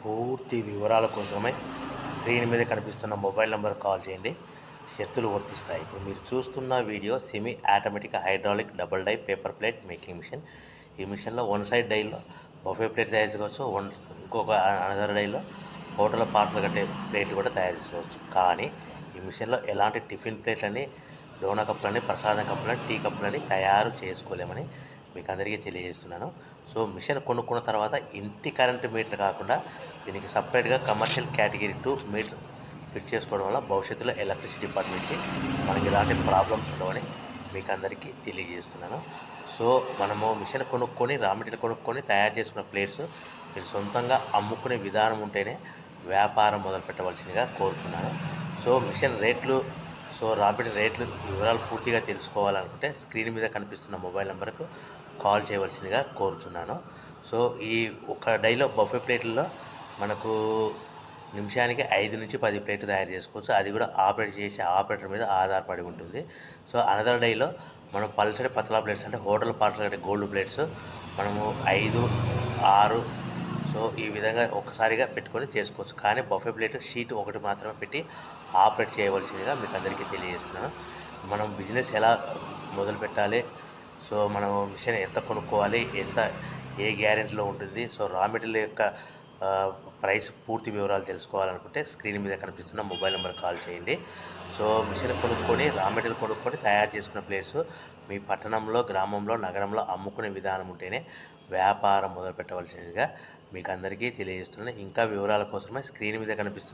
పూర్తి వివరాల కోసమే స్క్రీన్ మీద కనిపిస్తున్న మొబైల్ నెంబర్ కాల్ చేయండి. షరతులు వర్తిస్తాయి. ఇప్పుడు మీరు చూస్తున్న video semi automatic hydraulic double die paper plate making machine. ఈ మిషన్లో వన్ సైడ్ డైలో బఫే ప్లేట్ తయారు చేసుకోవచ్చు. ఇంకొక అనదర్ డైలో హోటల్ పార్సల్ కట్టే ప్లేట్లు కూడా తయారు చేసుకోవచ్చు. కానీ ఈ మిషన్లో ఎలాంటి టిఫిన్ ప్లేట్లని, డోనా కప్పులని, ప్రసాదం కప్పులని, టీ కప్పులని తయారు చేసుకోలేమని మీకు అందరికీ తెలియజేస్తున్నాను. సో మిషన్ కొనుక్కున్న తర్వాత ఇంటి కరెంటు మీటర్ కాకుండా దీనికి సపరేట్గా కమర్షియల్ కేటగిరీ 2 మీటర్ ఫిట్ చేసుకోవడం వల్ల భవిష్యత్తులో ఎలక్ట్రిసిటీ డిపార్ట్మెంట్ నుంచి మనకి ఎలాంటి ప్రాబ్లమ్స్ ఉండవని మీకు అందరికీ తెలియజేస్తున్నాను. సో మనము మిషన్ కొనుక్కొని రా మెటీరియల్ కొనుక్కొని తయారు చేసుకున్న ప్లేట్స్ మీరు సొంతంగా అమ్ముకునే విధానం ఉంటేనే వ్యాపారం మొదలు పెట్టవలసిందిగా కోరుతున్నాను. సో మిషన్ రేట్లు, రా మెటీరియల్ రేట్లు వివరాలు పూర్తిగా తెలుసుకోవాలనుకుంటే స్క్రీన్ మీద కనిపిస్తున్న మొబైల్ నెంబర్కు కాల్ చేయవలసిందిగా కోరుతున్నాను. సో ఈ ఒక డైలో బఫే ప్లేట్లలో మనకు నిమిషానికి 5 నుంచి 10 ప్లేట్లు తయారు చేసుకోవచ్చు. అది కూడా ఆపరేట్ చేసే ఆపరేటర్ మీద ఆధారపడి ఉంటుంది. సో అనదర్ డైలో మనం పల్సటి పతలా ప్లేట్స్ అంటే హోటల్ పార్సల్ అంటే గోల్డ్ ప్లేట్స్ మనము 5, 6 సో ఈ విధంగా ఒక్కసారిగా పెట్టుకొని చేసుకోవచ్చు. కానీ బఫే ప్లేట్ షీట్ ఒకటి మాత్రమే పెట్టి ఆపరేట్ చేయవలసిందిగా మీకు అందరికీ తెలియజేస్తున్నాను. మనం బిజినెస్ ఎలా మొదలు పెట్టాలి, సో మనం మిషన్ ఎంత కొనుక్కోవాలి, ఏ గ్యారెంటీలో ఉంటుంది, సో రా మెటీరియల్ యొక్క ప్రైస్ పూర్తి వివరాలు తెలుసుకోవాలనుకుంటే స్క్రీన్ మీద కనిపిస్తున్న మొబైల్ నెంబర్ కాల్ చేయండి. సో మిషన్ కొనుక్కొని రా మెటీరియల్ కొనుక్కొని తయారు చేసుకున్న ప్లేస్ మీ పట్టణంలో, గ్రామంలో, నగరంలో అమ్ముకునే విధానం ఉంటేనే వ్యాపారం మొదలు పెట్టవలసిందిగా మీకు అందరికీ తెలియజేస్తున్నాను. ఇంకా వివరాల కోసమే స్క్రీన్ మీద కనిపిస్తున్న